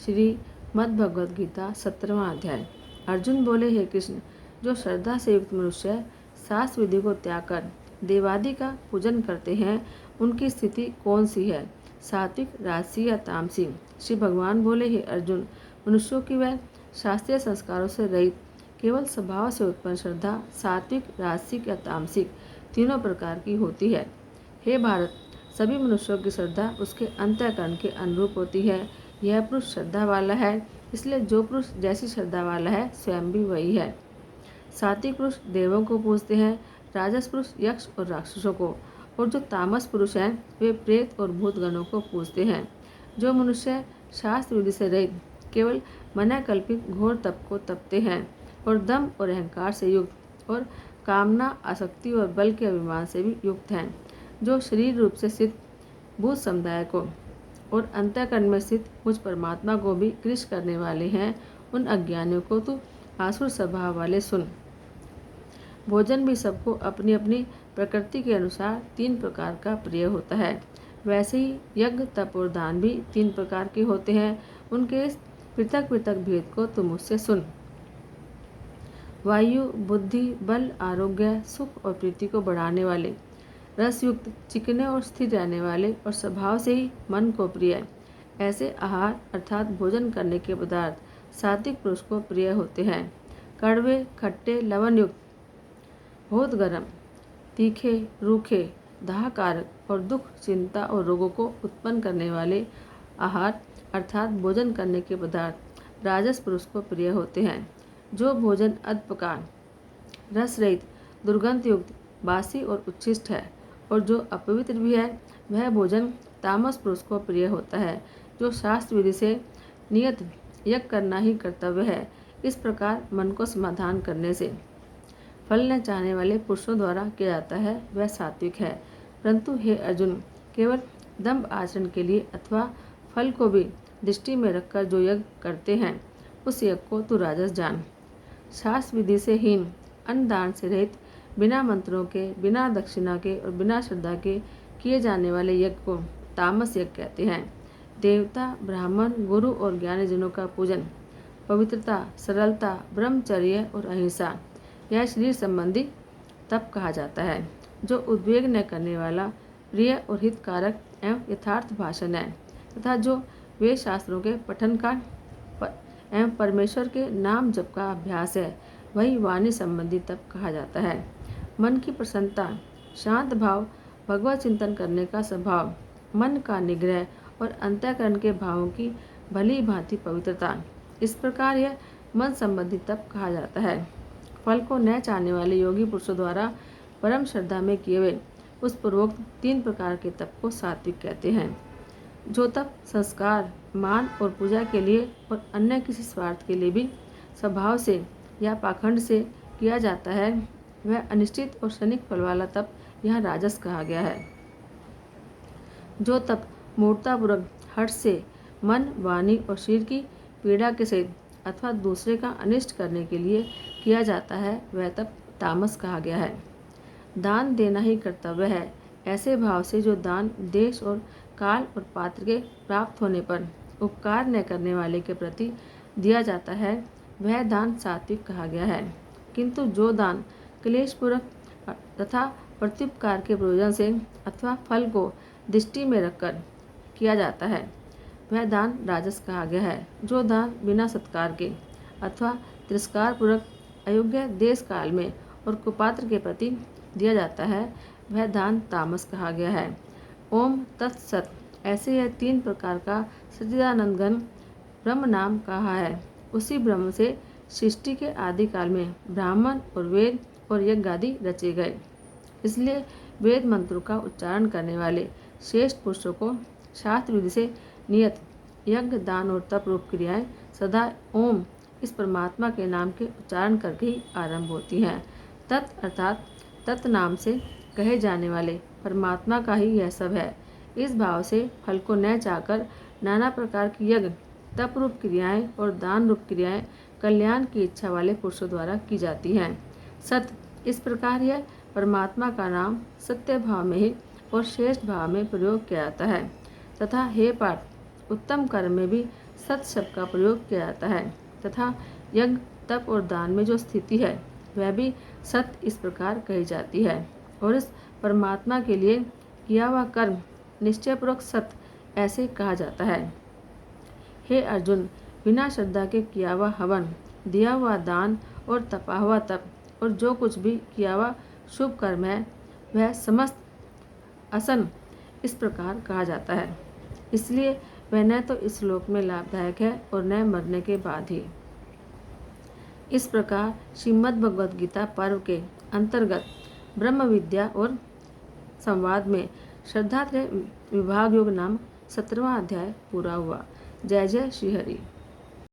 श्रीमद् भगवद गीता 17वां अध्याय। अर्जुन बोले, हे कृष्ण, जो श्रद्धा से युक्त मनुष्य शास्त्र विधि को त्याग कर देवादि का पूजन करते हैं, उनकी स्थिति कौन सी है, सात्विक, राजसी या तामसी? श्री भगवान बोले, हे अर्जुन, मनुष्यों की वह शास्त्रीय संस्कारों से रहित केवल स्वभाव से उत्पन्न श्रद्धा सात्विक, राजसिक या तामसिक तीनों प्रकार की होती है। हे भारत, सभी मनुष्यों की श्रद्धा उसके अंतःकरण के अनुरूप होती है। यह पुरुष श्रद्धा वाला है, इसलिए जो पुरुष जैसी श्रद्धा वाला है स्वयं भी वही है। सात्विक पुरुष देवों को पूजते हैं, राजस पुरुष यक्ष और राक्षसों को, और जो तामस पुरुष हैं वे प्रेत और भूतगणों को पूजते हैं। जो मनुष्य शास्त्र विधि से रहित केवल मना कल्पित घोर तप को तपते हैं और दम और अहंकार से युक्त और कामना, आसक्ति और बल के अभिमान से भी युक्त हैं, जो शरीर रूप से स्थित भूत समुदाय को और अंतःकरण में स्थित मुझ परमात्मा को भी कृश करने वाले हैं, उन अज्ञानियों को तू आसुर स्वभाव वाले सुन। भोजन भी सबको अपनी अपनी प्रकृति के अनुसार 3 प्रकार का प्रिय होता है। वैसे ही यज्ञ, तप और दान भी 3 प्रकार के होते हैं। उनके इस पृथक पृथक भेद को तुम मुझसे सुन। वायु, बुद्धि, बल, आरोग्य, सुख और प्रीति को बढ़ाने वाले, रसयुक्त, चिकने और स्थिर रहने वाले और स्वभाव से ही मन को प्रिय ऐसे आहार अर्थात भोजन करने के पदार्थ सात्विक पुरुष को प्रिय होते हैं। कड़वे, खट्टे, लवण युक्त, बहुत गर्म, तीखे, रूखे, दाहकारक और दुख, चिंता और रोगों को उत्पन्न करने वाले आहार अर्थात भोजन करने के पदार्थ राजस पुरुष को प्रिय होते हैं। जो भोजन अल्पकार, रस रहित, दुर्गंध युक्त, बासी और उच्छिष्ट है और जो अपवित्र भी है, वह भोजन तामस पुरुष को प्रिय होता है। जो शास्त्र विधि से नियत यज्ञ करना ही कर्तव्य है, इस प्रकार मन को समाधान करने से फल न चाहने वाले पुरुषों द्वारा किया जाता है, वह सात्विक है। परंतु हे अर्जुन, केवल दंभ आचरण के लिए अथवा फल को भी दृष्टि में रखकर जो यज्ञ करते हैं, उस यज्ञ को तू राजस जान। शास्त्र विधि से हीन, अन्न दान से रहित, बिना मंत्रों के, बिना दक्षिणा के और बिना श्रद्धा के किए जाने वाले यज्ञ को तामस यज्ञ कहते हैं। देवता, ब्राह्मण, गुरु और ज्ञानीजनों का पूजन, पवित्रता, सरलता, ब्रह्मचर्य और अहिंसा, यह शरीर संबंधी तप कहा जाता है। जो उद्वेग न करने वाला, प्रिय और हितकारक एवं यथार्थ भाषण है तथा जो वेद शास्त्रों के पठन का एवं परमेश्वर के नाम जप का अभ्यास है, वही वाणी संबंधी तप कहा जाता है। मन की प्रसन्नता, शांत भाव, भगवत चिंतन करने का स्वभाव, मन का निग्रह और अंतःकरण के भावों की भली भांति पवित्रता, इस प्रकार यह मन संबंधी तप कहा जाता है। फल को न चाहने वाले योगी पुरुषों द्वारा परम श्रद्धा में किए हुए उस पूर्वोक्त 3 प्रकार के तप को सात्विक कहते हैं। जो तप संस्कार, मान और पूजा के लिए और अन्य किसी स्वार्थ के लिए भी स्वभाव से या पाखंड से किया जाता है, वह अनिश्चित और क्षणिक फल वाला तप यहाँ राजस कहा गया है। जो तप मूर्तापूर्वक हर्ष से मन, वाणी और शरीर की पीड़ा के सहित अथवा दूसरे का अनिष्ट करने के लिए किया जाता है, वह तप तामस कहा गया है। दान देना ही कर्तव्य है, ऐसे भाव से जो दान देश और काल और पात्र के प्राप्त होने पर उपकार न करने वाले के प्रति दिया जाता है, वह दान सात्विक कहा गया है। किंतु जो दान क्लेशपूर्वक तथा प्रत्युपकार के प्रयोजन से अथवा फल को दृष्टि में रखकर किया जाता है, वह दान राजस कहा गया है। जो दान बिना सत्कार के अथवा तिरस्कार पूर्वक अयोग्य देश काल में और कुपात्र के प्रति दिया जाता है, वह दान तामस कहा गया है। ओम तत्सत। ऐसे यह 3 प्रकार का सच्चिदानंद घन ब्रह्म नाम कहा है। उसी ब्रह्म से सृष्टि के आदि काल में ब्राह्मण और वेद और यज्ञ आदि रचे गए। इसलिए वेद मंत्रों का उच्चारण करने वाले श्रेष्ठ पुरुषों को शास्त्र विधि से नियत यज्ञ, दान और तप रूप क्रियाएं सदा ओम इस परमात्मा के नाम के उच्चारण करके ही आरंभ होती हैं। तत् अर्थात तत् नाम से कहे जाने वाले परमात्मा का ही यह सब है। इस भाव से फल को न चाहकर नाना प्रकार की यज्ञ, तप रूप क्रियाएं और दान रूप क्रियाएं कल्याण की इच्छा वाले पुरुषों द्वारा की जाती हैं। सत, इस प्रकार यह परमात्मा का नाम सत्य भाव में ही और श्रेष्ठ भाव में प्रयोग किया जाता है। तथा हे पार्थ, उत्तम कर्म में भी सत शब्द का प्रयोग किया जाता है तथा यज्ञ, तप और दान में जो स्थिति है वह भी सत इस प्रकार कही जाती है। और इस परमात्मा के लिए किया हुआ कर्म निश्चयपूर्वक सत ऐसे कहा जाता है। हे अर्जुन, बिना श्रद्धा के किया हुआ हवन, दिया हुआ दान और तपा हुआ तप और जो कुछ भी किया हुआ शुभ कर्म है वह समस्त असन इस प्रकार कहा जाता है। इसलिए वह न तो इस लोक में लाभदायक है और न मरने के बाद ही। इस प्रकार श्रीमद् भगवद गीता पर्व के अंतर्गत ब्रह्म विद्या और संवाद में श्रद्धात्रय विभाग योग नाम 17वां अध्याय पूरा हुआ। जय जय श्री हरि।